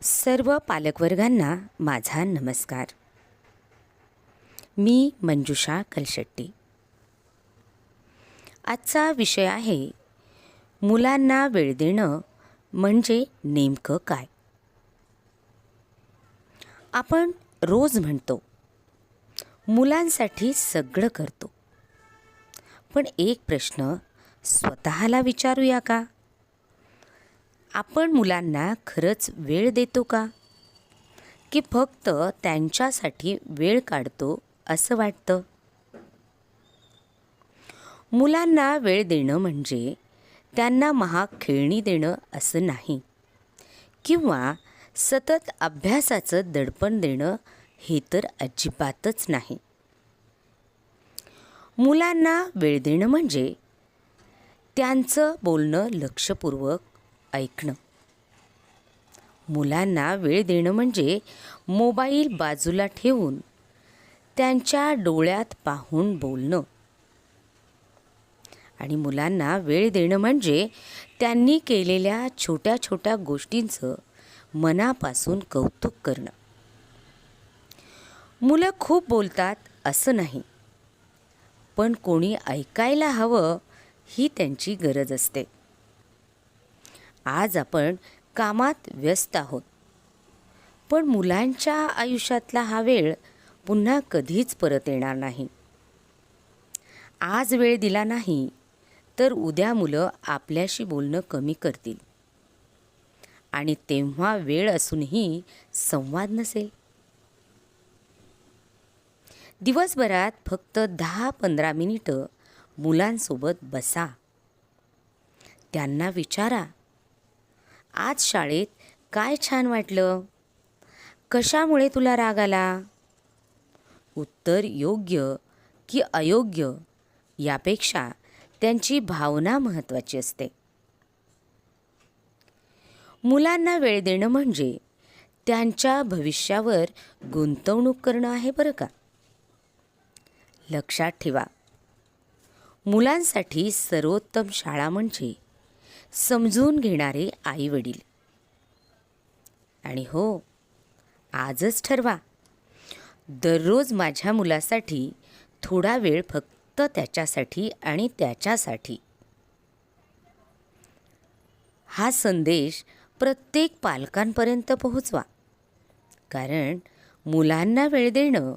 सर्व पालकवर्गांना माझा नमस्कार। मी मंजुषा कलशेट्टी। आजचा विषय आहे मुलांना वेळ देणं म्हणजे नेमकं काय। आपण रोज म्हणतो मुलांसाठी सगळं करतो, पण एक प्रश्न स्वतःला विचारूया का? आपण मुलांना खरंच वेळ देतो का, की फक्त त्यांच्यासाठी वेळ काढतो असं वाटतं? मुलांना वेळ देणं म्हणजे त्यांना महाग खेळणी देणं असं नाही, किंवा सतत अभ्यासाचं दडपण देणं हे तर अजिबातच नाही। मुलांना वेळ देणं म्हणजे त्यांचं बोलणं लक्षपूर्वक ऐकणं। मुलांना वेळ देणं म्हणजे मोबाईल बाजूला ठेवून त्यांच्या डोळ्यात पाहून बोलणं। आणि मुलांना वेळ देणं म्हणजे त्यांनी केलेल्या छोट्या छोट्या गोष्टींचं मनापासून कौतुक करणं। मुलं खूप बोलतात असं नाही, पण कोणी ऐकायला हवं ही त्यांची गरज असते। आज आपण कामात व्यस्त आहोत, पण मुलांच्या आयुष्यातला हा वेळ पुन्हा कधीच परत येणार नाही। आज वेळ दिला नाही तर उद्या मुलं आपल्याशी बोलणं कमी करतील, आणि तेव्हा वेळ असूनही संवाद नसेल। दिवसभरात फक्त 10-15 मिनिटं मुलांसोबत बसा। त्यांना विचारा, आज शाळेत काय छान वाटलं? कशामुळे तुला राग आला? उत्तर योग्य की अयोग्य यापेक्षा त्यांची भावना महत्त्वाची असते। मुलांना वेळ देणं म्हणजे त्यांच्या भविष्यावर गुंतवणूक करणं आहे बरं का। लक्षात ठेवा, मुलांसाठी सर्वोत्तम शाळा म्हणजे समजून घेणारे आई-वडील। आणि हो, आजच ठरवा, दररोज माझ्या मुलासाठी थोडा वेळ फक्त त्याच्यासाठी आणि त्याच्यासाठी। हा संदेश प्रत्येक पालकांपर्यंत पोहोचवा, कारण मुलांना वेळ देणं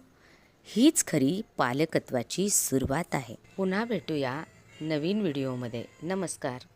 हीच खरी पालकत्वाची सुरुवात आहे। पुन्हा भेटूया नवीन व्हिडिओमध्ये। नमस्कार।